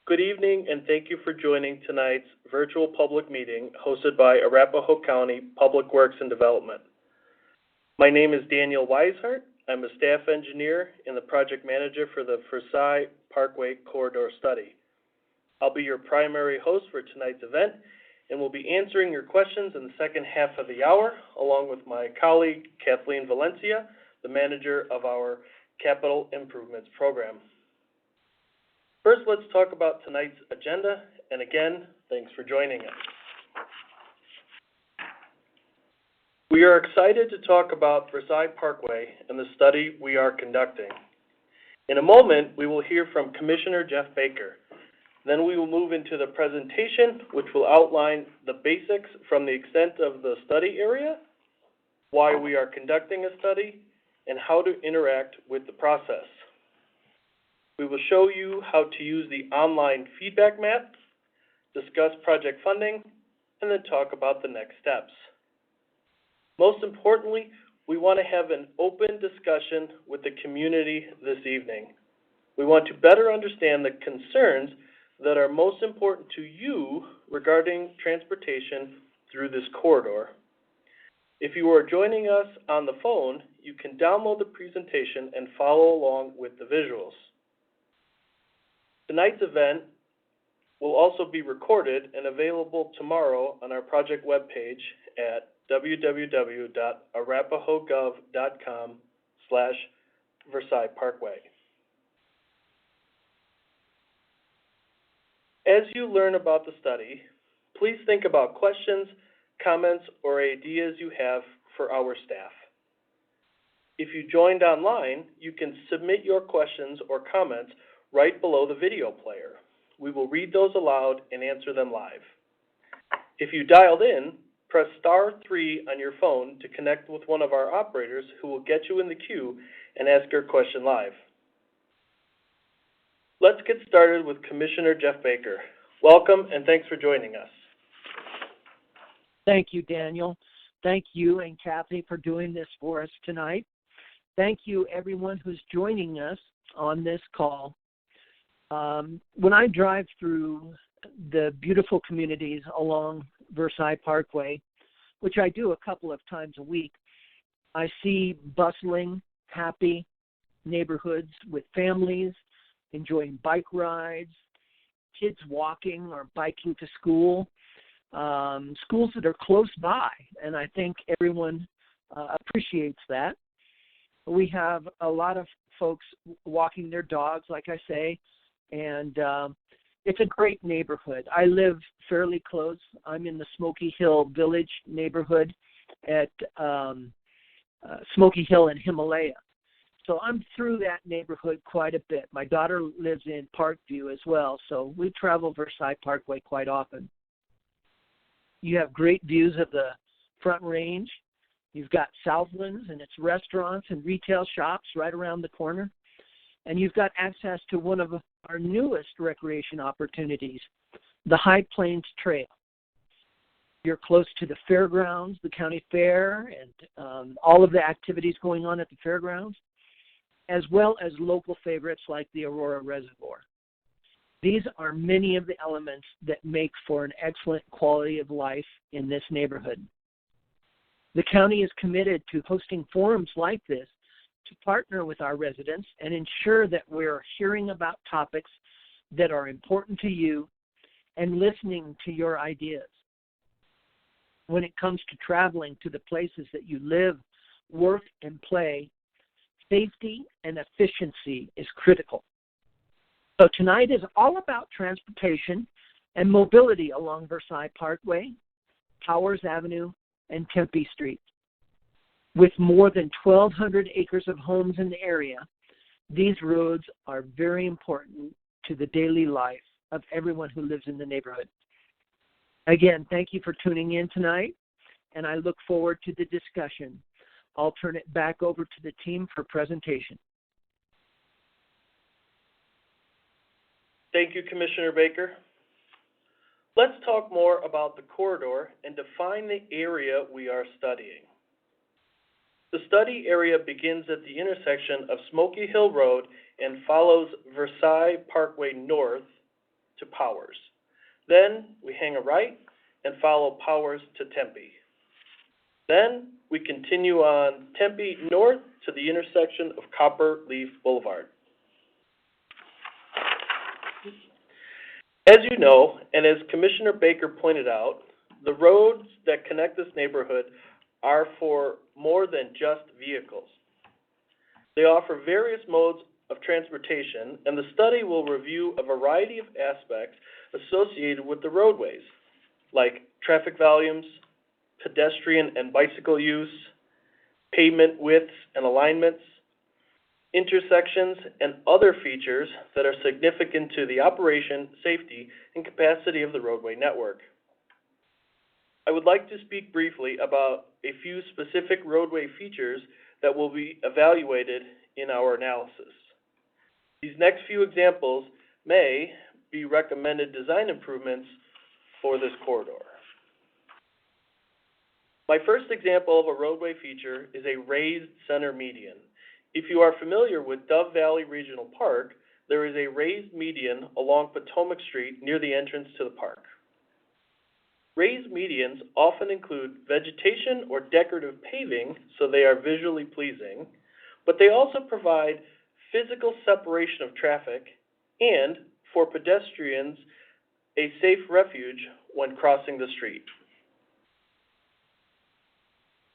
Good evening, and thank you for joining tonight's virtual public meeting hosted by Arapahoe County Public Works and Development. My name is Daniel Weishart. I'm a staff engineer and the project manager for the Versailles Parkway Corridor Study. I'll be your primary host for tonight's event and will be answering your questions in the second half of the hour, along with my colleague, Kathleen Valencia, the manager of our Capital Improvements Program. First, let's talk about tonight's agenda, and again, thanks for joining us. We are excited to talk about Versailles Parkway and the study we are conducting. In a moment, we will hear from Commissioner Jeff Baker. Then we will move into the presentation, which will outline the basics from the extent of the study area, why we are conducting a study, and how to interact with the process. We will show you how to use the online feedback map, discuss project funding, and then talk about the next steps. Most importantly, we want to have an open discussion with the community this evening. We want to better understand the concerns that are most important to you regarding transportation through this corridor. If you are joining us on the phone, you can download the presentation and follow along with the visuals. Tonight's event will also be recorded and available tomorrow on our project webpage at www.arapahoegov.com/Versailles Parkway. As you learn about the study, please think about questions, comments, or ideas you have for our staff. If you joined online, you can submit your questions or comments right below the video player. We will read those aloud and answer them live. If you dialed in, press *3 on your phone to connect with one of our operators who will get you in the queue and ask your question live. Let's get started with Commissioner Jeff Baker. Welcome and thanks for joining us. Thank you, Daniel. Thank you and Kathy for doing this for us tonight. Thank you everyone who's joining us on this call. When I drive through the beautiful communities along Versailles Parkway, which I do a couple of times a week, I see bustling, happy neighborhoods with families enjoying bike rides, kids walking or biking to school, schools that are close by, and I think everyone appreciates that. We have a lot of folks walking their dogs, like I say, and it's a great neighborhood. I live fairly close. I'm in the Smoky Hill Village neighborhood at Smoky Hill and Himalaya. So I'm through that neighborhood quite a bit. My daughter lives in Parkview as well, so we travel Versailles Parkway quite often. You have great views of the Front Range. You've got Southlands and its restaurants and retail shops right around the corner. And you've got access to one of our newest recreation opportunities, the High Plains Trail. You're close to the fairgrounds, the county fair, and all of the activities going on at the fairgrounds, as well as local favorites like the Aurora Reservoir. These are many of the elements that make for an excellent quality of life in this neighborhood. The county is committed to hosting forums like this to partner with our residents and ensure that we're hearing about topics that are important to you and listening to your ideas. When it comes to traveling to the places that you live, work, and play, safety and efficiency is critical. So tonight is all about transportation and mobility along Versailles Parkway, Powers Avenue, and Tempe Street. With more than 1,200 acres of homes in the area, these roads are very important to the daily life of everyone who lives in the neighborhood. Again, thank you for tuning in tonight, and I look forward to the discussion. I'll turn it back over to the team for presentation. Thank you, Commissioner Baker. Let's talk more about the corridor and define the area we are studying. The study area begins at the intersection of Smoky Hill Road and follows Versailles Parkway north, to Powers. Then we hang a right and follow Powers to Tempe. Then we continue on Tempe north to the intersection of Copper Leaf Boulevard. As you know, and as Commissioner Baker pointed out, the roads that connect this neighborhood are for more than just vehicles. They offer various modes of transportation, and the study will review a variety of aspects associated with the roadways, like traffic volumes, pedestrian and bicycle use, pavement widths and alignments, intersections, and other features that are significant to the operation, safety, and capacity of the roadway network. I would like to speak briefly about a few specific roadway features that will be evaluated in our analysis. These next few examples may be recommended design improvements for this corridor. My first example of a roadway feature is a raised center median. If you are familiar with Dove Valley Regional Park, there is a raised median along Potomac Street near the entrance to the park. Raised medians often include vegetation or decorative paving, so they are visually pleasing, but they also provide physical separation of traffic and, for pedestrians, a safe refuge when crossing the street.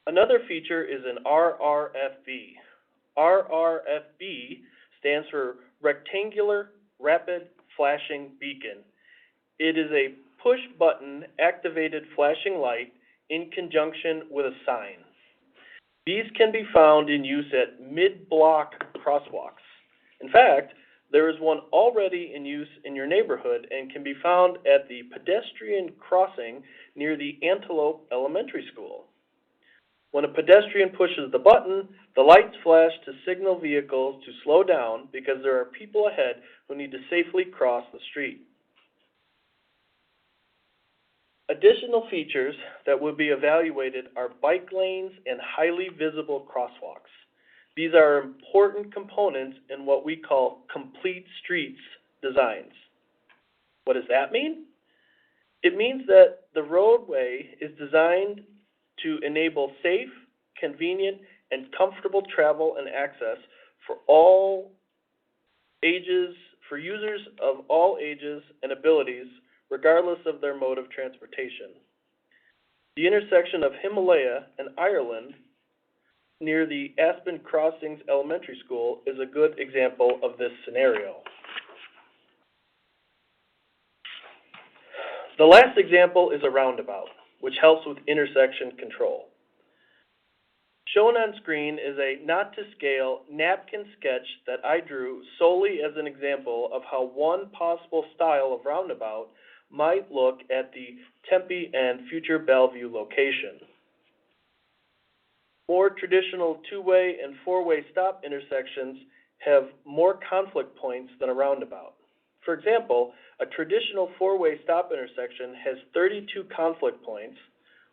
Another feature is an RRFB. RRFB stands for Rectangular Rapid Flashing Beacon. It is a push-button activated flashing light in conjunction with a sign. These can be found in use at mid-block crosswalks. In fact, there is one already in use in your neighborhood and can be found at the pedestrian crossing near the Antelope Elementary School. When a pedestrian pushes the button, the lights flash to signal vehicles to slow down because there are people ahead who need to safely cross the street. Additional features that will be evaluated are bike lanes and highly visible crosswalks. These are important components in what we call complete streets designs. What does that mean? It means that the roadway is designed to enable safe, convenient, and comfortable travel and access for all ages, for users of all ages and abilities, regardless of their mode of transportation. The intersection of Himalaya and Ireland near the Aspen Crossings Elementary School is a good example of this scenario. The last example is a roundabout, which helps with intersection control. Shown on screen is a not-to-scale napkin sketch that I drew solely as an example of how one possible style of roundabout might look at the Tempe and future Bellevue location. More traditional two-way and four-way stop intersections have more conflict points than a roundabout. For example, a traditional four-way stop intersection has 32 conflict points,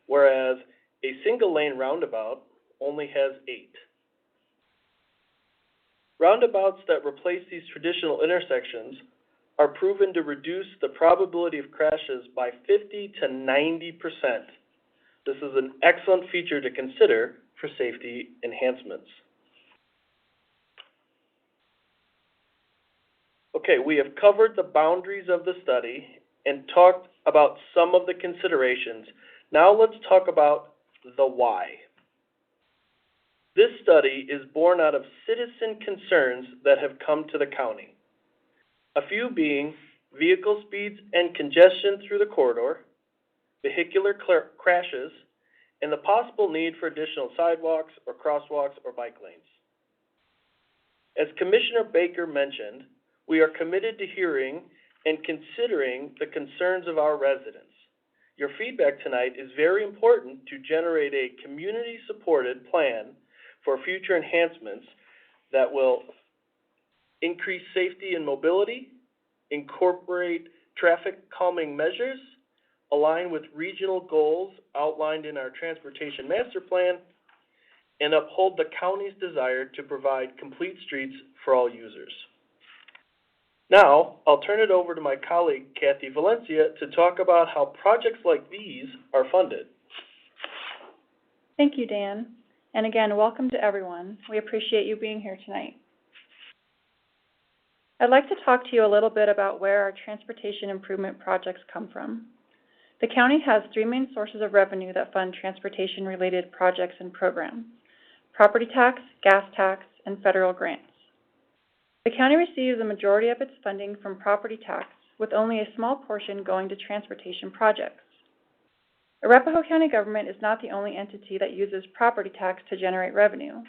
whereas a single-lane roundabout only has 8. Roundabouts that replace these traditional intersections are proven to reduce the probability of crashes by 50 to 90%. This is an excellent feature to consider for safety enhancements. Okay, we have covered the boundaries of the study and talked about some of the considerations. Now let's talk about the why. This study is born out of citizen concerns that have come to the county. A few being vehicle speeds and congestion through the corridor, vehicular crashes, and the possible need for additional sidewalks or crosswalks or bike lanes. As Commissioner Baker mentioned, we are committed to hearing and considering the concerns of our residents. Your feedback tonight is very important to generate a community-supported plan for future enhancements that will increase safety and mobility, incorporate traffic calming measures, align with regional goals outlined in our Transportation Master Plan, and uphold the county's desire to provide complete streets for all users. Now, I'll turn it over to my colleague, Kathy Valencia, to talk about how projects like these are funded. Thank you, Dan. And again, welcome to everyone. We appreciate you being here tonight. I'd like to talk to you a little bit about where our transportation improvement projects come from. The county has three main sources of revenue that fund transportation-related projects and programs: property tax, gas tax, and federal grants. The county receives the majority of its funding from property tax, with only a small portion going to transportation projects. Arapahoe County government is not the only entity that uses property tax to generate revenue.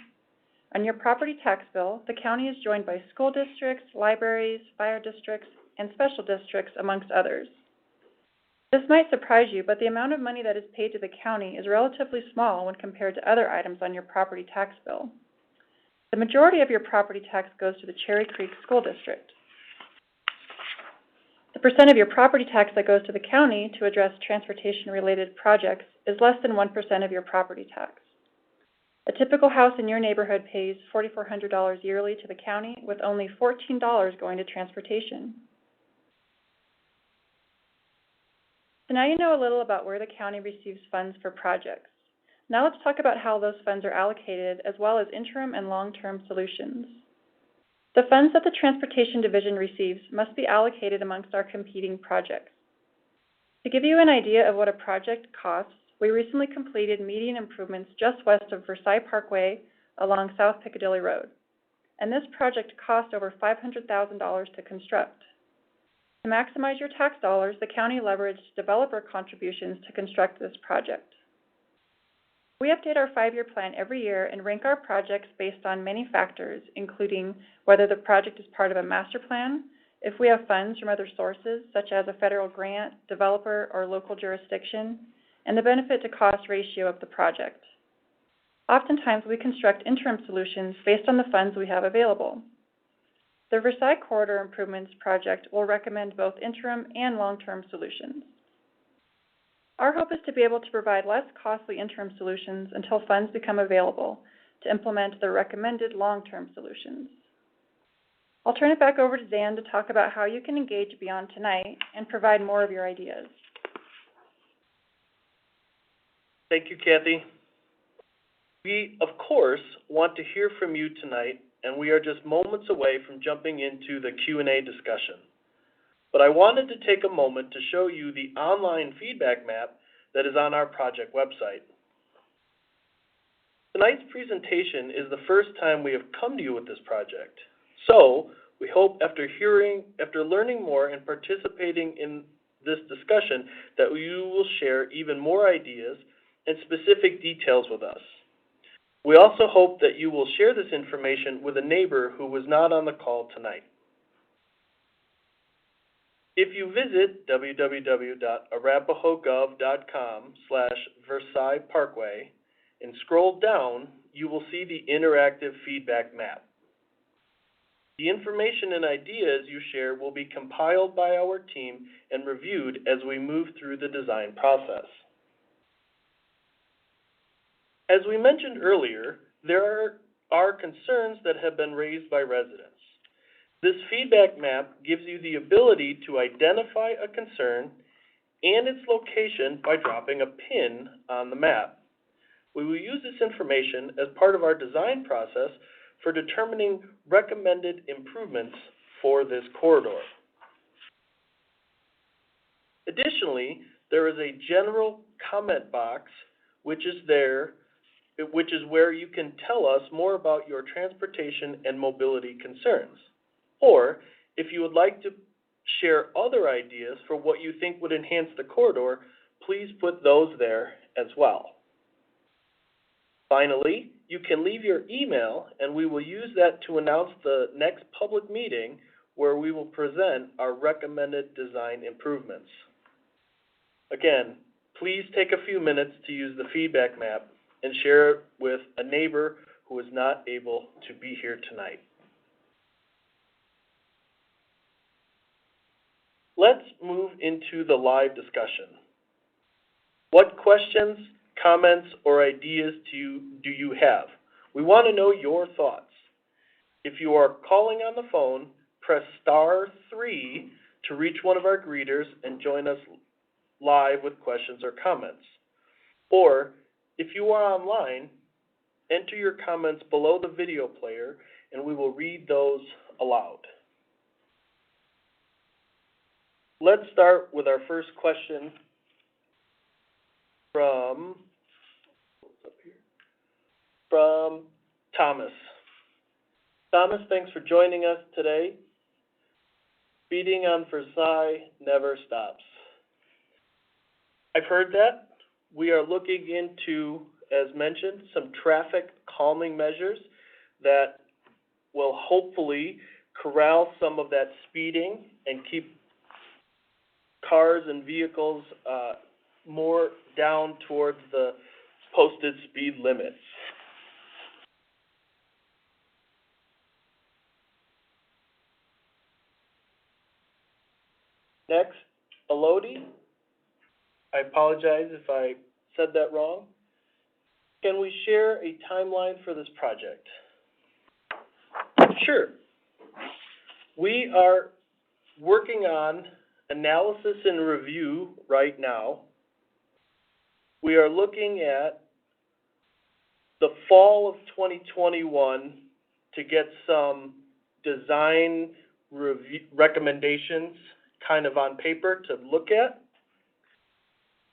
On your property tax bill, the county is joined by school districts, libraries, fire districts, and special districts, amongst others. This might surprise you, but the amount of money that is paid to the county is relatively small when compared to other items on your property tax bill. The majority of your property tax goes to the Cherry Creek School District. The percent of your property tax that goes to the county to address transportation-related projects is less than 1% of your property tax. A typical house in your neighborhood pays $4,400 yearly to the county, with only $14 going to transportation. So now you know a little about where the county receives funds for projects. Now let's talk about how those funds are allocated, as well as interim and long-term solutions. The funds that the Transportation Division receives must be allocated amongst our competing projects. To give you an idea of what a project costs, we recently completed median improvements just west of Versailles Parkway along South Piccadilly Road, and this project cost over $500,000 to construct. To maximize your tax dollars, the county leveraged developer contributions to construct this project. We update our 5-year plan every year and rank our projects based on many factors, including whether the project is part of a master plan, if we have funds from other sources, such as a federal grant, developer, or local jurisdiction, and the benefit to cost ratio of the project. Oftentimes, we construct interim solutions based on the funds we have available. The Versailles Corridor Improvements project will recommend both interim and long-term solutions. Our hope is to be able to provide less costly interim solutions until funds become available to implement the recommended long-term solutions. I'll turn it back over to Dan to talk about how you can engage beyond tonight and provide more of your ideas. Thank you, Kathy. We, of course, want to hear from you tonight, and we are just moments away from jumping into the Q&A discussion. But I wanted to take a moment to show you the online feedback map that is on our project website. Tonight's presentation is the first time we have come to you with this project. So, we hope after learning more and participating in this discussion that you will share even more ideas and specific details with us. We also hope that you will share this information with a neighbor who was not on the call tonight. If you visit www.arapahoegov.com/Versailles Parkway and scroll down, you will see the interactive feedback map. The information and ideas you share will be compiled by our team and reviewed as we move through the design process. As we mentioned earlier, there are concerns that have been raised by residents. This feedback map gives you the ability to identify a concern and its location by dropping a pin on the map. We will use this information as part of our design process for determining recommended improvements for this corridor. Additionally, there is a general comment box which is where you can tell us more about your transportation and mobility concerns. Or, if you would like to share other ideas for what you think would enhance the corridor, please put those there as well. Finally, you can leave your email and we will use that to announce the next public meeting where we will present our recommended design improvements. Again, please take a few minutes to use the feedback map and share it with a neighbor who is not able to be here tonight. Let's move into the live discussion. What questions, comments, or ideas do you have? We want to know your thoughts. If you are calling on the phone, press *3 to reach one of our greeters and join us live with questions or comments. Or, if you are online, enter your comments below the video player and we will read those aloud. Let's start with our first question from Thomas. Thomas, thanks for joining us today. Speeding on Versailles never stops. I've heard that. We are looking into, as mentioned, some traffic calming measures that will hopefully corral some of that speeding and keep cars and vehicles more down towards the posted speed limits. Next, Elodie. I apologize if I said that wrong. Can we share a timeline for this project? Sure. We are working on analysis and review right now. We are looking at the fall of 2021 to get some design review recommendations kind of on paper to look at.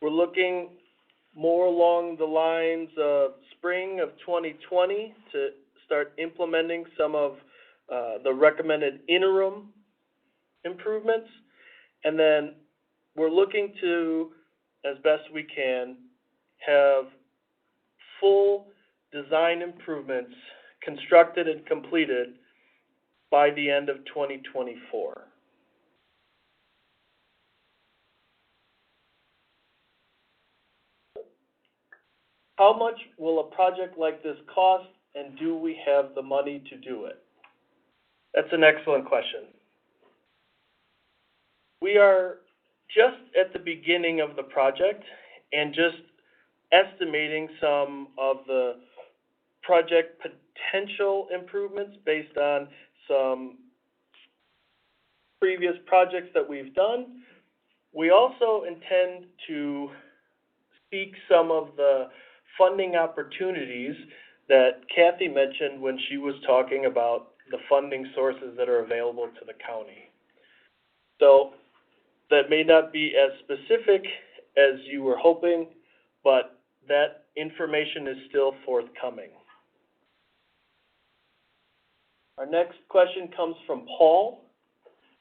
We're looking more along the lines of spring of 2020 to start implementing some of the recommended interim improvements. And then we're looking to, as best we can, have full design improvements constructed and completed by the end of 2024. How much will a project like this cost, and do we have the money to do it? That's an excellent question. We are just at the beginning of the project and just estimating some of the project potential improvements based on some previous projects that we've done. We also intend to seek some of the funding opportunities that Kathy mentioned when she was talking about the funding sources that are available to the county. So that may not be as specific as you were hoping, but that information is still forthcoming. Our next question comes from Paul.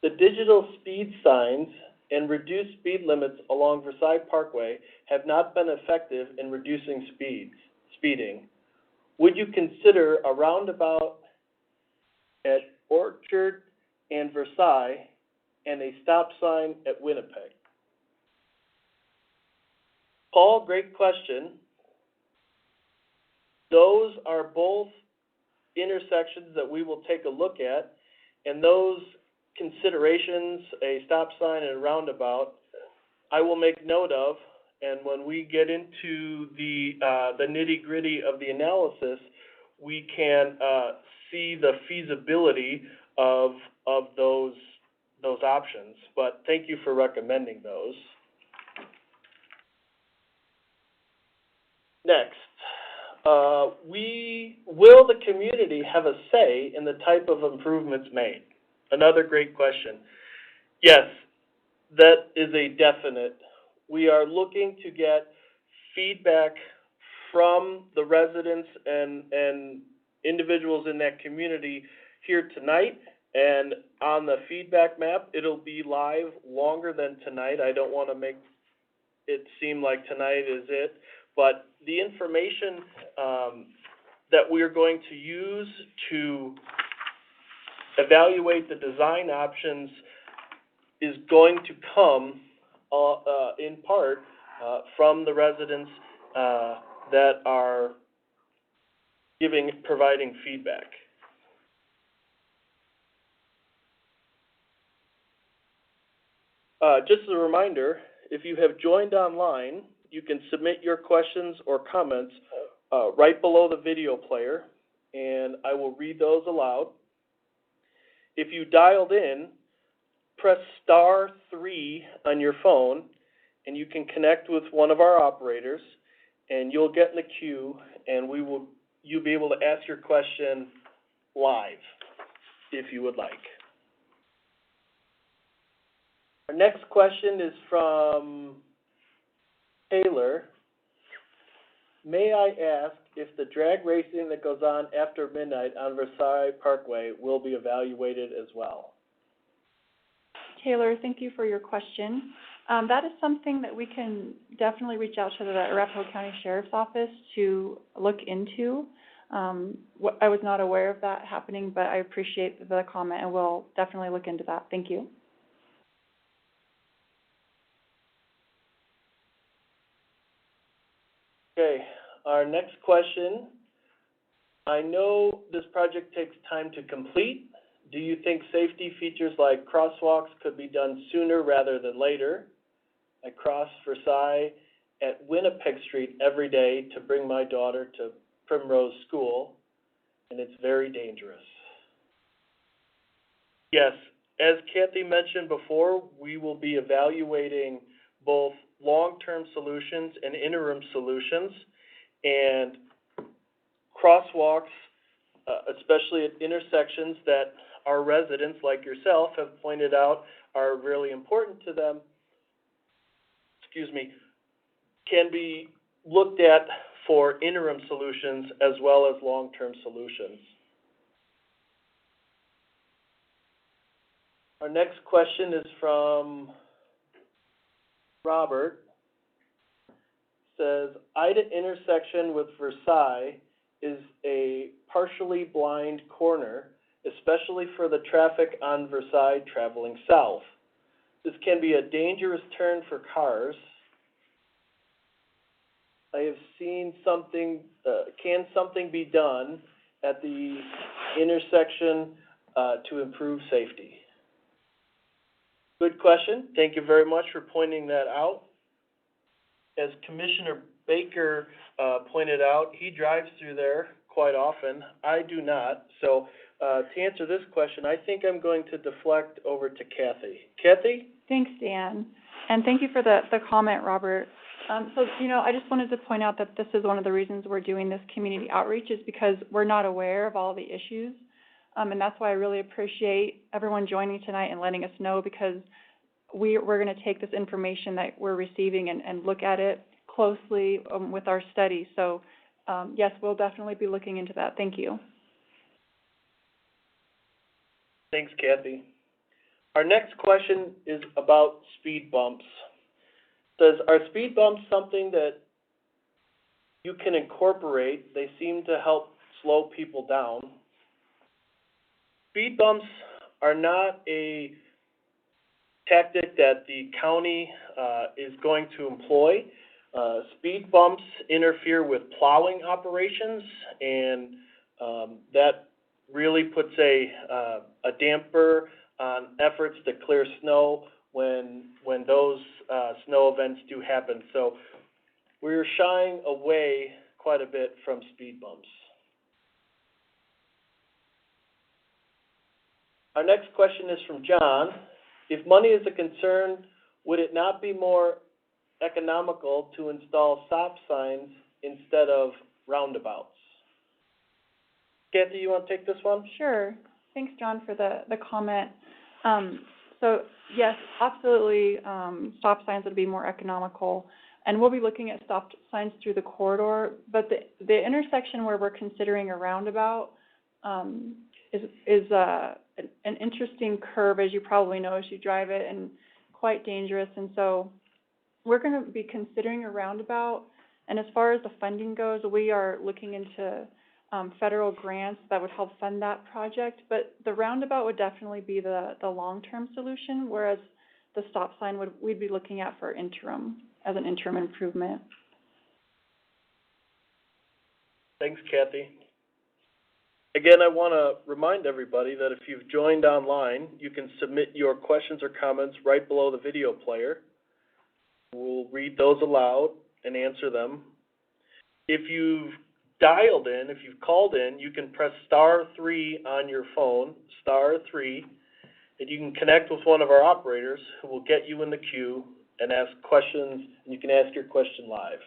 The digital speed signs and reduced speed limits along Versailles Parkway have not been effective in reducing speeding. Would you consider a roundabout at Orchard and Versailles and a stop sign at Winnipeg? Paul, great question. Those are both intersections that we will take a look at, and those considerations, a stop sign and a roundabout, I will make note of, and when we get into the nitty-gritty of the analysis, we can see the feasibility of those options. But thank you for recommending those. Next, will the community have a say in the type of improvements made? Another great question. Yes, that is a definite. We are looking to get feedback from the residents and individuals in that community here tonight. And on the feedback map, it'll be live longer than tonight. I don't want to make it seem like tonight is it. But the information that we're going to use to evaluate the design options is going to come in part from the residents that are providing feedback. Just as a reminder, if you have joined online, you can submit your questions or comments right below the video player, and I will read those aloud. if you dialed in, press *3 on your phone, and you can connect with one of our operators, and you'll get in the queue, and you'll be able to ask your question live, if you would like. Our next question is from Taylor. May I ask if the drag racing that goes on after midnight on Versailles Parkway will be evaluated as well? Taylor, thank you for your question. That is something that we can definitely reach out to the Arapahoe County Sheriff's Office to look into. I was not aware of that happening, but I appreciate the comment, and we'll definitely look into that. Thank you. Okay, our next question. I know this project takes time to complete. Do you think safety features like crosswalks could be done sooner rather than later? I cross Versailles at Winnipeg Street every day to bring my daughter to Primrose School, and it's very dangerous. Yes, as Kathy mentioned before, we will be evaluating both long-term solutions and interim solutions, and crosswalks, especially at intersections that our residents, like yourself, have pointed out are really important to them, can be looked at for interim solutions as well as long-term solutions. Our next question is from Robert. It says, Ida intersection with Versailles is a partially blind corner, especially for the traffic on Versailles traveling south. This can be a dangerous turn for cars. I have seen something, can something be done at the intersection to improve safety? Good question. Thank you very much for pointing that out. As Commissioner Baker pointed out, he drives through there quite often. I do not. So to answer this question, I think I'm going to deflect over to Kathy. Kathy? Thanks, Dan. And thank you for the comment, Robert. So, I just wanted to point out that this is one of the reasons we're doing this community outreach is because we're not aware of all the issues. And that's why I really appreciate everyone joining tonight and letting us know, because we're going to take this information that we're receiving and look at it closely with our study. So, yes, we'll definitely be looking into that. Thank you. Thanks, Kathy. Our next question is about speed bumps. It says, are speed bumps something that you can incorporate? They seem to help slow people down. Speed bumps are not a tactic that the county is going to employ. Speed bumps interfere with plowing operations, and that really puts a damper on efforts to clear snow when those snow events do happen. So we're shying away quite a bit from speed bumps. Our next question is from John. If money is a concern, would it not be more economical to install stop signs instead of roundabouts? Kathy, you want to take this one? Sure. Thanks, John, for the comment. So, yes, absolutely, stop signs would be more economical. And we'll be looking at stop signs through the corridor. But the intersection where we're considering a roundabout is an interesting curve, as you probably know, as you drive it, and quite dangerous. And so we're going to be considering a roundabout. And as far as the funding goes, we are looking into federal grants that would help fund that project. But the roundabout would definitely be the long-term solution, whereas the stop sign we'd be looking at for interim, as an interim improvement. Thanks, Kathy. Again, I want to remind everybody that if you've joined online, you can submit your questions or comments right below the video player. We'll read those aloud and answer them. If you've dialed in, if you've called in, you can press *3 on your phone, *3, and you can connect with one of our operators who will get you in the queue and ask questions, and you can ask your question live.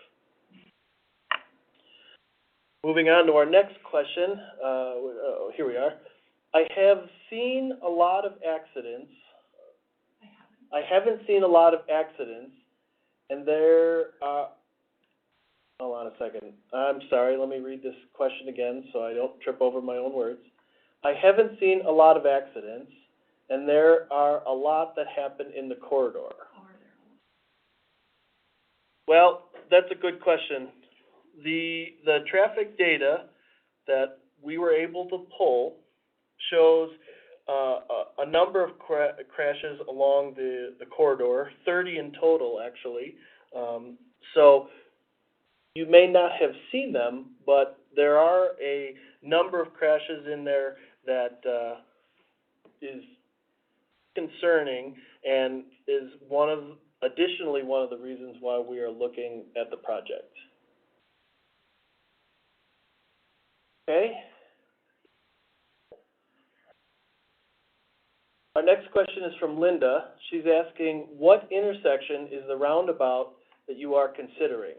Moving on to our next question, here we are. I have seen a lot of accidents. I haven't seen a lot of accidents, and there are, hold on a second. I'm sorry, let me read this question again so I don't trip over my own words. I haven't seen a lot of accidents, and there are a lot that happen in the corridor. Well, that's a good question. The traffic data that we were able to pull shows a number of crashes along the corridor, 30 in total actually. So you may not have seen them, but there are a number of crashes in there that is concerning and is additionally one of the reasons why we are looking at the project. Okay. Our next question is from Linda. She's asking, what intersection is the roundabout that you are considering?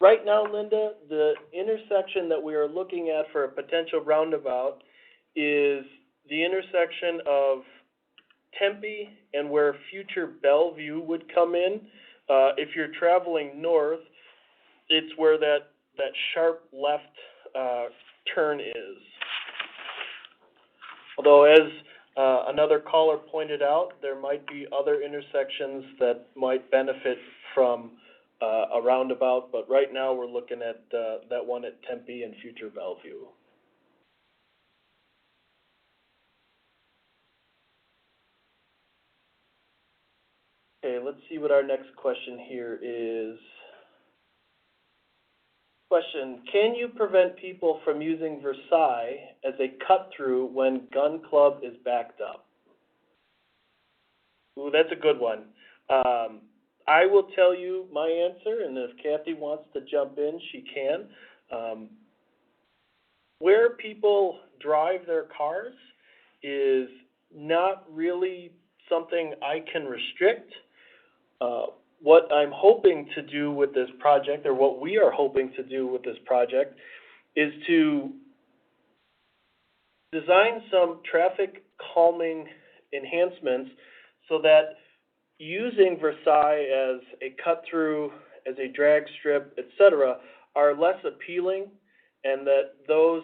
Right now, Linda, the intersection that we are looking at for a potential roundabout is the intersection of Tempe and where future Bellevue would come in. If you're traveling north, it's where that sharp left turn is. Although, as another caller pointed out, there might be other intersections that might benefit from a roundabout, but right now we're looking at that one at Tempe and future Bellevue. Okay, let's see what our next question here is. Question, can you prevent people from using Versailles as a cut-through when Gun Club is backed up? Ooh, that's a good one. I will tell you my answer, and if Kathy wants to jump in, she can. Where people drive their cars is not really something I can restrict. What I'm hoping to do with this project, or what we are hoping to do with this project, is to design some traffic calming enhancements so that using Versailles as a cut-through, as a drag strip, etc., are less appealing, and that those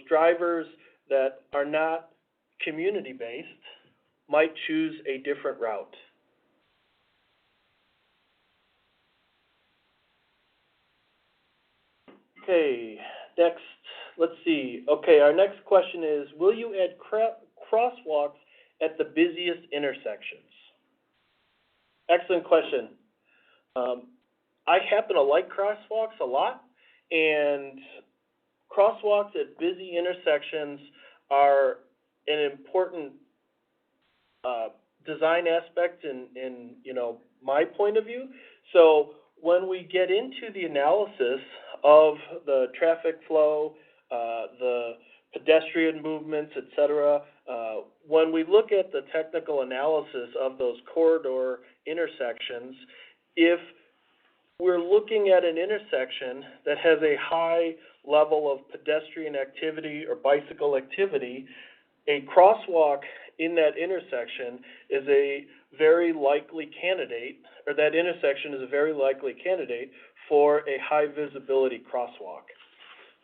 drivers that are not community-based might choose a different route. Okay, next, let's see. Okay, our next question is, will you add crosswalks at the busiest intersections? Excellent question. I happen to like crosswalks a lot, and crosswalks at busy intersections are an important design aspect in my point of view. So when we get into the analysis of the traffic flow, the pedestrian movements, etc., when we look at the technical analysis of those corridor intersections, if we're looking at an intersection that has a high level of pedestrian activity or bicycle activity, a crosswalk in that intersection is a very likely candidate, or that intersection is a very likely candidate for a high visibility crosswalk.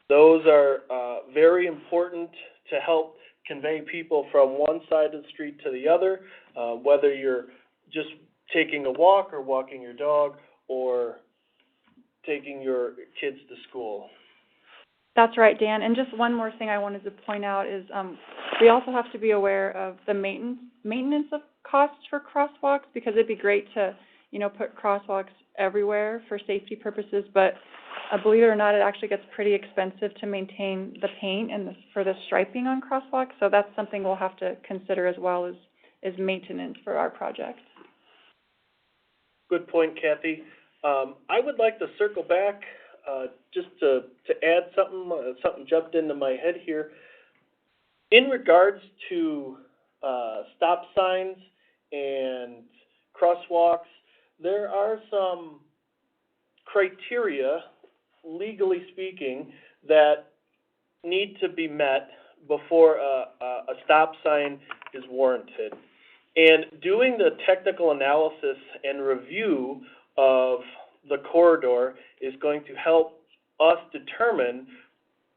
Those are very important to help convey people from one side of the street to the other, whether you're just taking a walk or walking your dog or taking your kids to school. That's right, Dan. And just one more thing I wanted to point out is we also have to be aware of the maintenance of costs for crosswalks, because it'd be great to, put crosswalks everywhere for safety purposes, but believe it or not, it actually gets pretty expensive to maintain the paint and for the striping on crosswalks. So that's something we'll have to consider as well as maintenance for our project. Good point, Kathy. I would like to circle back just to add something. Something jumped into my head here. In regards to stop signs and crosswalks, there are some criteria, legally speaking, that need to be met before a stop sign is warranted. And doing the technical analysis and review of the corridor is going to help us determine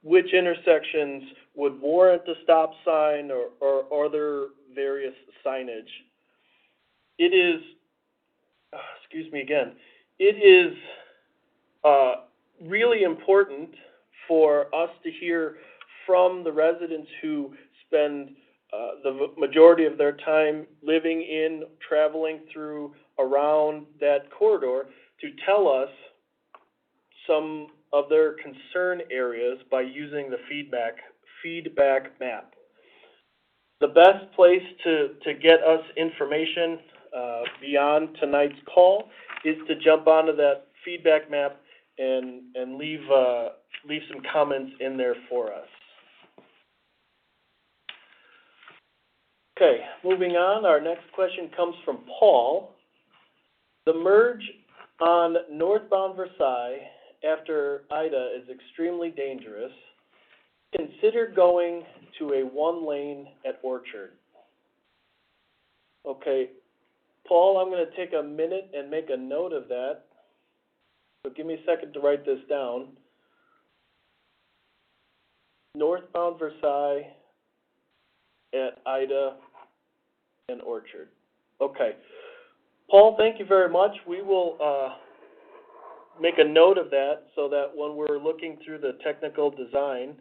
which intersections would warrant a stop sign or other various signage. It is, it is really important for us to hear from the residents who spend the majority of their time living in, traveling through, around that corridor, to tell us some of their concern areas by using the feedback map. The best place to get us information beyond tonight's call is to jump onto that feedback map and leave some comments in there for us. Okay, moving on, our next question comes from Paul. The merge on northbound Versailles after Ida is extremely dangerous. Consider going to a one-lane at Orchard. Okay, Paul, I'm going to take a minute and make a note of that. So give me a second to write this down. Northbound Versailles at Ida and Orchard. Okay. Paul, thank you very much. We will make a note of that so that when we're looking through the technical design,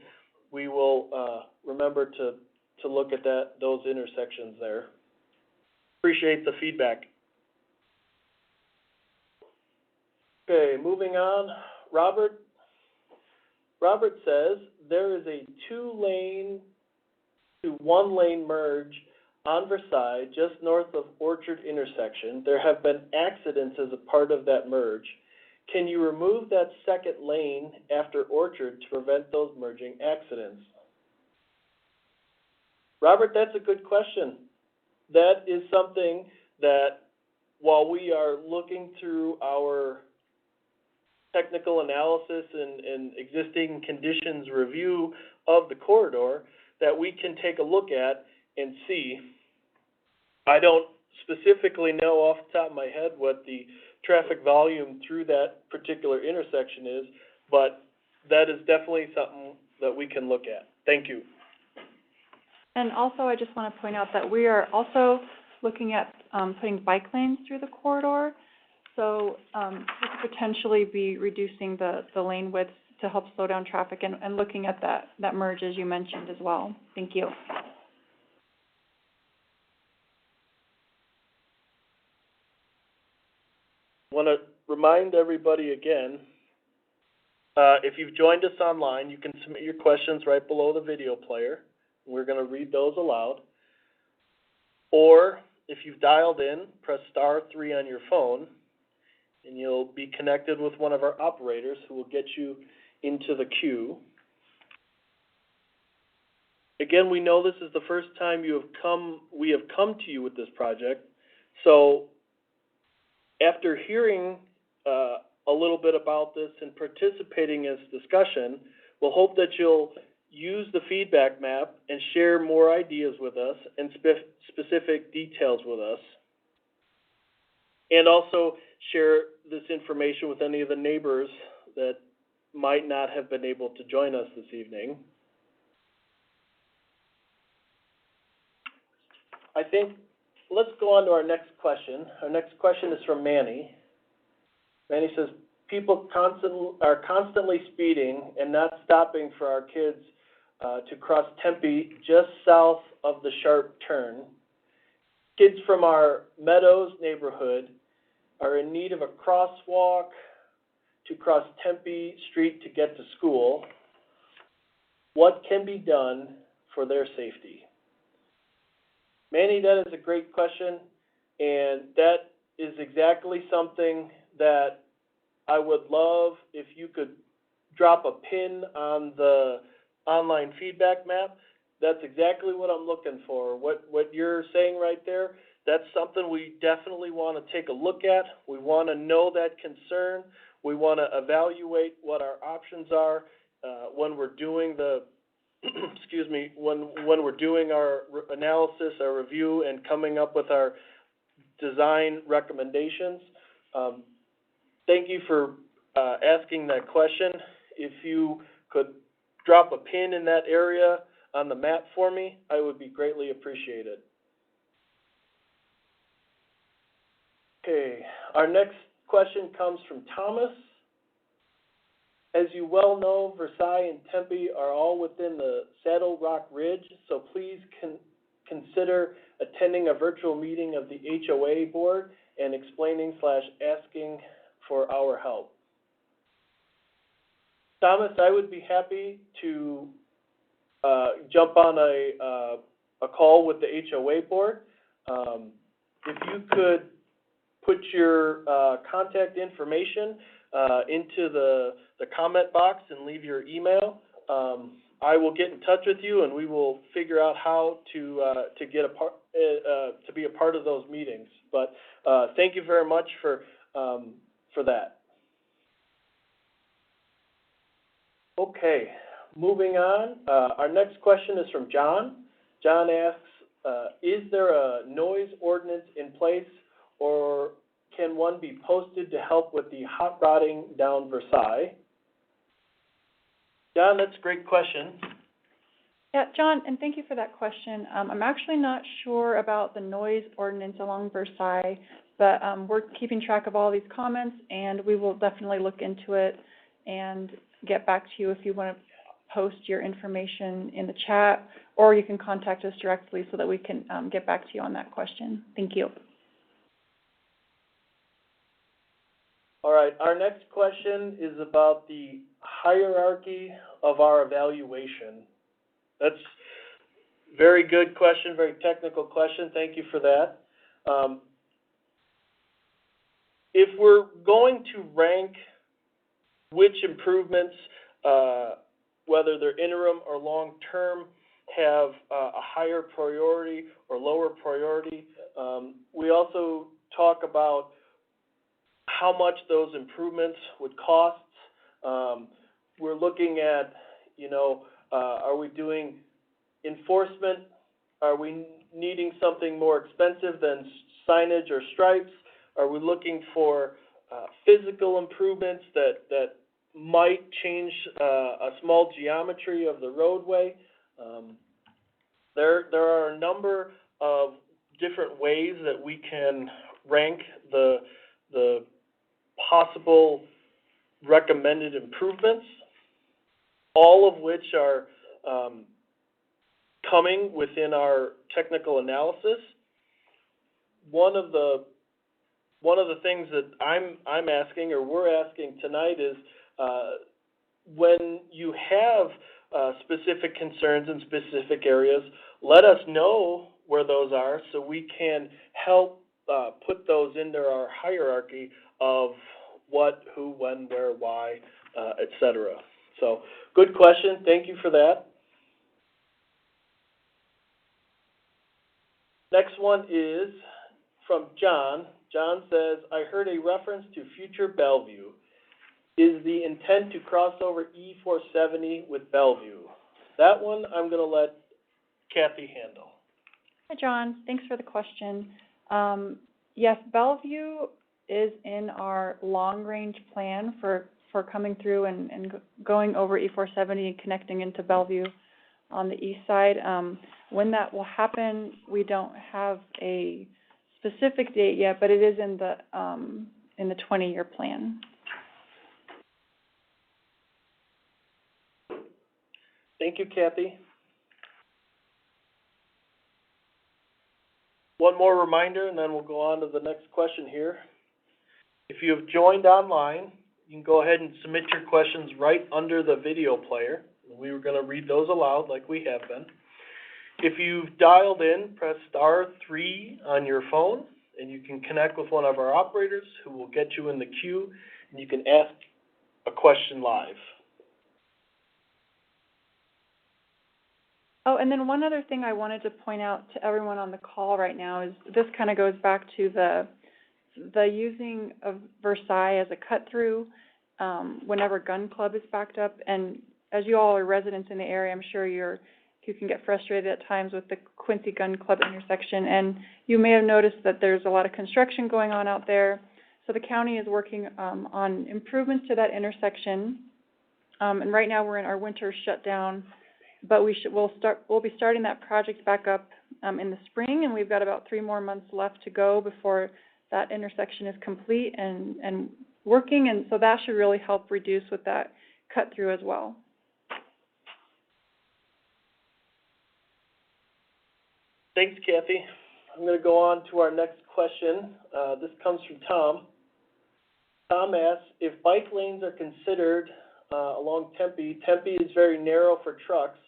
we will remember to look at those intersections there. Appreciate the feedback. Okay, moving on. Robert says there is a 2-lane to 1-lane merge on Versailles just north of Orchard intersection. There have been accidents as a part of that merge. Can you remove that second lane after Orchard to prevent those merging accidents? Robert, that's a good question. That is something that while we are looking through our technical analysis and existing conditions review of the corridor, that we can take a look at and see. I don't specifically know off the top of my head what the traffic volume through that particular intersection is, but that is definitely something that we can look at. Thank you. And also, I just want to point out that we are also looking at putting bike lanes through the corridor. So we could potentially be reducing the lane width to help slow down traffic and looking at that merge as you mentioned as well. Thank you. I want to remind everybody again, if you've joined us online, you can submit your questions right below the video player. We're going to read those aloud. Or if you've dialed in, press *3 on your phone, and you'll be connected with one of our operators who will get you into the queue. Again, we know this is the first time we have come to you with this project. So after hearing a little bit about this and participating in this discussion, we'll hope that you'll use the feedback map and share more ideas with us and specific details with us. And also share this information with any of the neighbors that might not have been able to join us this evening. I think let's go on to our next question. Our next question is from Manny. Manny says, people are constantly speeding and not stopping for our kids to cross Tempe just south of the sharp turn. Kids from our Meadows neighborhood are in need of a crosswalk to cross Tempe Street to get to school. What can be done for their safety? Manny, that is a great question, and that is exactly something that I would love if you could drop a pin on the online feedback map. That's exactly what I'm looking for. What you're saying right there, that's something we definitely want to take a look at. We want to know that concern. We want to evaluate what our options are when we're doing the, excuse me, when we're doing our analysis, our review, and coming up with our design recommendations. Thank you for asking that question. If you could drop a pin in that area on the map for me, I would be greatly appreciated. Okay, our next question comes from Thomas. As you well know, Versailles and Tempe are all within the Saddle Rock Ridge, so please consider attending a virtual meeting of the HOA board and explaining/asking for our help. Thomas, I would be happy to jump on a call with the HOA board. If you could put your contact information into the comment box and leave your email, I will get in touch with you and we will figure out how to get to be a part of those meetings. But thank you very much for that. Okay, moving on. Our next question is from John. John asks, is there a noise ordinance in place, or can one be posted to help with the hot rodding down Versailles? John, that's a great question. Yeah, John, and thank you for that question. I'm actually not sure about the noise ordinance along Versailles, but we're keeping track of all these comments, and we will definitely look into it and get back to you if you want to post your information in the chat, or you can contact us directly so that we can get back to you on that question. Thank you. All right, our next question is about the hierarchy of our evaluation. That's a very good question, very technical question. Thank you for that. If we're going to rank which improvements, whether they're interim or long-term, have a higher priority or lower priority, we also talk about how much those improvements would cost. We're looking at, are we doing enforcement? Are we needing something more expensive than signage or stripes? Are we looking for physical improvements that might change a small geometry of the roadway? There are a number of different ways that we can rank the possible recommended improvements, all of which are coming within our technical analysis. One of the things that I'm asking, or we're asking tonight, is when you have specific concerns in specific areas, let us know where those are so we can help put those into our hierarchy of what, who, when, where, why, etc. So, good question. Thank you for that. Next one is from John. John says, I heard a reference to future Bellevue. Is the intent to cross over E470 with Bellevue? That one I'm going to let Kathy handle. Hi, John. Thanks for the question. Yes, Bellevue is in our long-range plan for coming through and going over E470 and connecting into Bellevue on the east side. When that will happen, we don't have a specific date yet, but it is in the 20-year plan. Thank you, Kathy. One more reminder, and then we'll go on to the next question here. If you have joined online, you can go ahead and submit your questions right under the video player. We were going to read those aloud like we have been. If you've dialed in, press *3 on your phone, and you can connect with one of our operators who will get you in the queue and you can ask a question live. Oh, and then one other thing I wanted to point out to everyone on the call right now is this kind of goes back to the using of Versailles as a cut-through whenever gun club is backed up. And as you all are residents in the area, I'm sure you can get frustrated at times with the Quincy Gun Club intersection. And you may have noticed that there's a lot of construction going on out there. So the county is working on improvements to that intersection. And right now we're in our winter shutdown. But we'll be starting that project back up in the spring, and we've got about 3 more months left to go before that intersection is complete and working, and so that should really help reduce with that cut through as well. Thanks, Kathy. I'm going to go on to our next question. This comes from Tom. Tom asks, if bike lanes are considered along Tempe, Tempe is very narrow for trucks,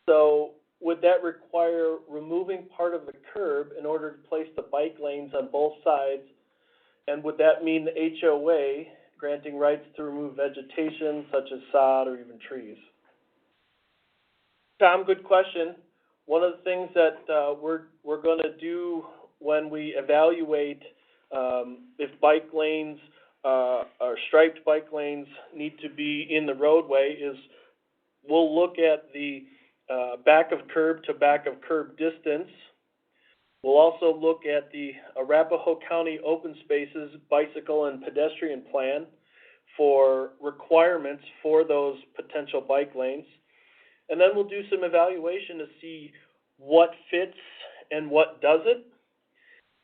so would that require removing part of the curb in order to place the bike lanes on both sides? And would that mean the HOA granting rights to remove vegetation such as sod or even trees? Tom, good question. One of the things that we're going to do when we evaluate if bike lanes or striped bike lanes need to be in the roadway is we'll look at the back of curb to back of curb distance. We'll also look at the Arapahoe County Open Spaces Bicycle and Pedestrian Plan for requirements for those potential bike lanes. And then we'll do some evaluation to see what fits and what doesn't.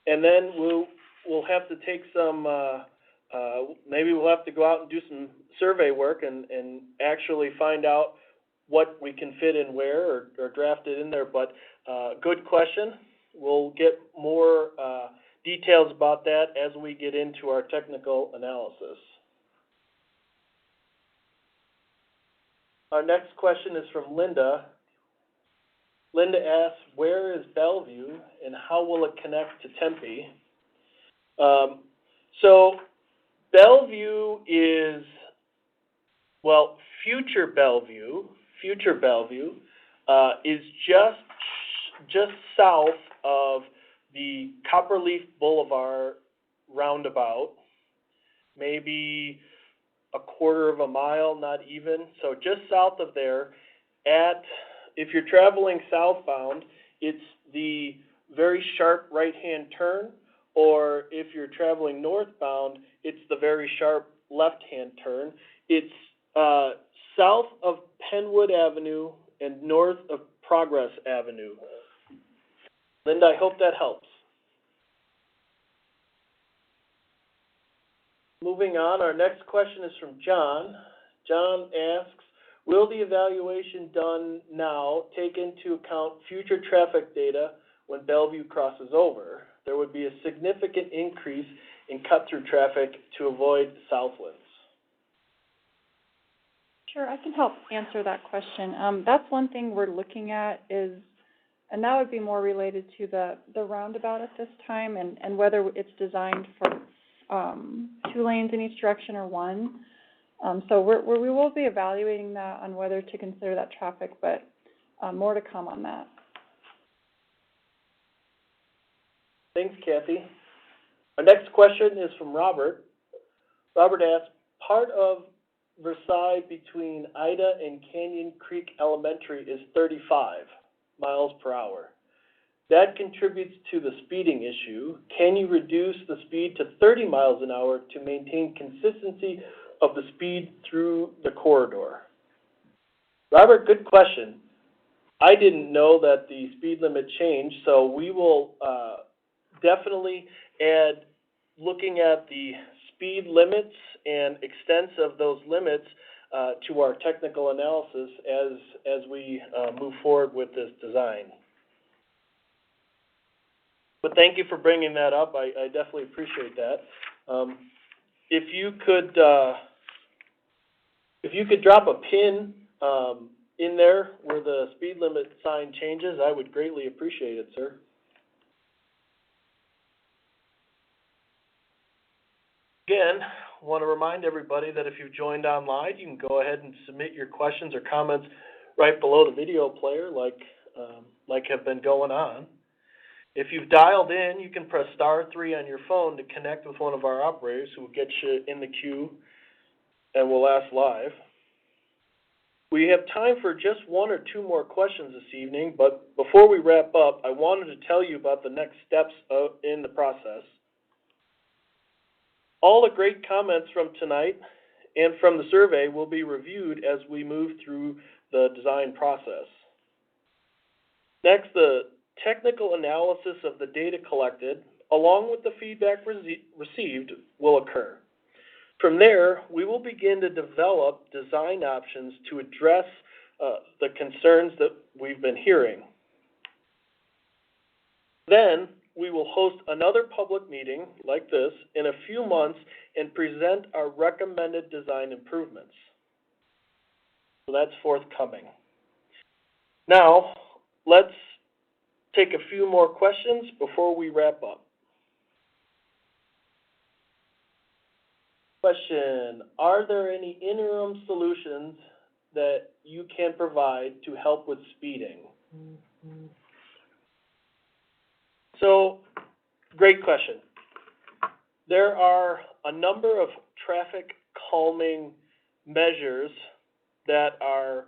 And then we'll have to take some, maybe we'll have to go out and do some survey work and actually find out what we can fit in where or draft it in there. But good question. We'll get more details about that as we get into our technical analysis. Our next question is from Linda. Linda asks, where is Bellevue and how will it connect to Tempe? So Bellevue is, well, future Bellevue is just south of the Copperleaf Boulevard roundabout, maybe a quarter of a mile, not even. So just south of there, if you're traveling southbound, it's the very sharp right-hand turn, or if you're traveling northbound, it's the very sharp left-hand turn. It's south of Penwood Avenue and north of Progress Avenue. Linda, I hope that helps. Moving on, our next question is from John. John asks, will the evaluation done now take into account future traffic data when Bellevue crosses over? There would be a significant increase in cut-through traffic to avoid southwinds. Sure, I can help answer that question. That's one thing we're looking at and that would be more related to the roundabout at this time and whether it's designed for 2 lanes in each direction or 1. So we will be evaluating that on whether to consider that traffic, but more to come on that. Thanks, Kathy. Our next question is from Robert. Robert asks, part of Versailles between Ida and Canyon Creek Elementary is 35 miles per hour. That contributes to the speeding issue. Can you reduce the speed to 30 miles an hour to maintain consistency of the speed through the corridor? Robert, good question. I didn't know that the speed limit changed, so we will definitely add looking at the speed limits and extents of those limits to our technical analysis as we move forward with this design. But thank you for bringing that up. I definitely appreciate that. If you could drop a pin in there where the speed limit sign changes, I would greatly appreciate it, sir. Again, I want to remind everybody that if you've joined online, you can go ahead and submit your questions or comments right below the video player like have been going on. If you've dialed in, you can press *3 on your phone to connect with one of our operators who will get you in the queue and will ask live. We have time for just one or two more questions this evening, but before we wrap up, I wanted to tell you about the next steps in the process. All the great comments from tonight and from the survey will be reviewed as we move through the design process. Next, the technical analysis of the data collected, along with the feedback received, will occur. From there, we will begin to develop design options to address the concerns that we've been hearing. Then, we will host another public meeting like this in a few months and present our recommended design improvements. So that's forthcoming. Now, let's take a few more questions before we wrap up. Question: are there any interim solutions that you can provide to help with speeding? So, great question. There are a number of traffic calming measures that are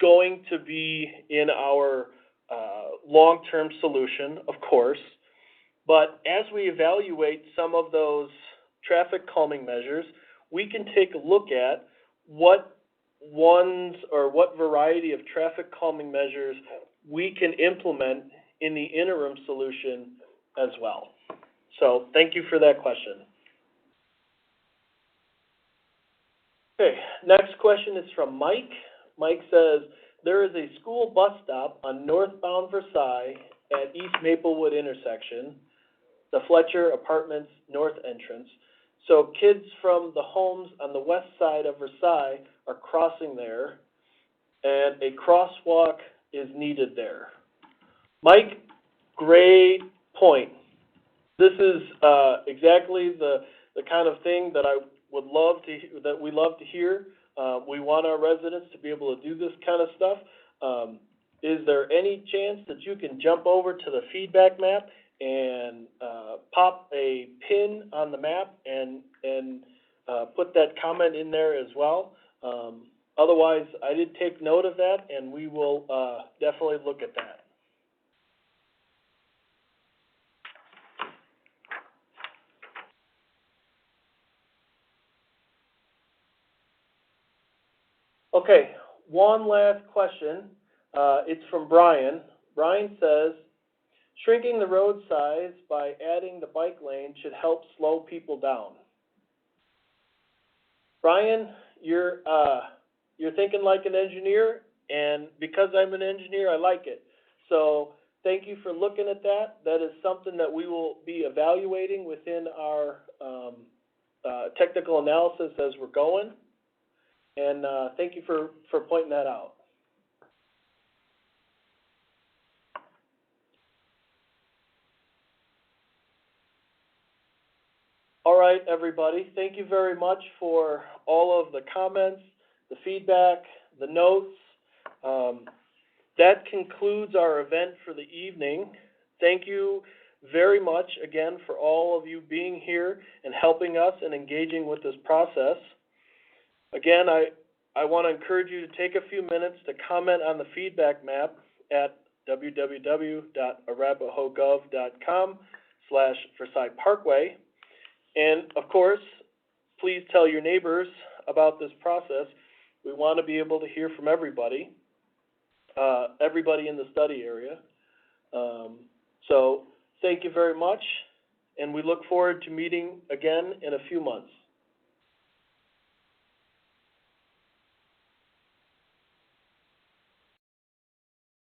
going to be in our long-term solution, of course, but as we evaluate some of those traffic calming measures, we can take a look at what ones or what variety of traffic calming measures we can implement in the interim solution as well. So thank you for that question. Okay, next question is from Mike. Mike says, there is a school bus stop on northbound Versailles at East Maplewood intersection, the Fletcher Apartments north entrance. So kids from the homes on the west side of Versailles are crossing there, and a crosswalk is needed there. Mike, great point. This is exactly the kind of thing that we love to hear. We want our residents to be able to do this kind of stuff. Is there any chance that you can jump over to the feedback map and pop a pin on the map and put that comment in there as well? Otherwise, I did take note of that, and we will definitely look at that. Okay, one last question. It's from Brian. Brian says, shrinking the road size by adding the bike lane should help slow people down. Brian, you're thinking like an engineer, and because I'm an engineer, I like it. So thank you for looking at that. That is something that we will be evaluating within our technical analysis as we're going. And thank you for pointing that out. All right, everybody. Thank you very much for all of the comments, the feedback, the notes. That concludes our event for the evening. Thank you very much again for all of you being here and helping us and engaging with this process. Again, I want to encourage you to take a few minutes to comment on the feedback map at www.arapahogov.com/Versailles Parkway. And of course, please tell your neighbors about this process. We want to be able to hear from everybody in the study area. So thank you very much, and we look forward to meeting again in a few months.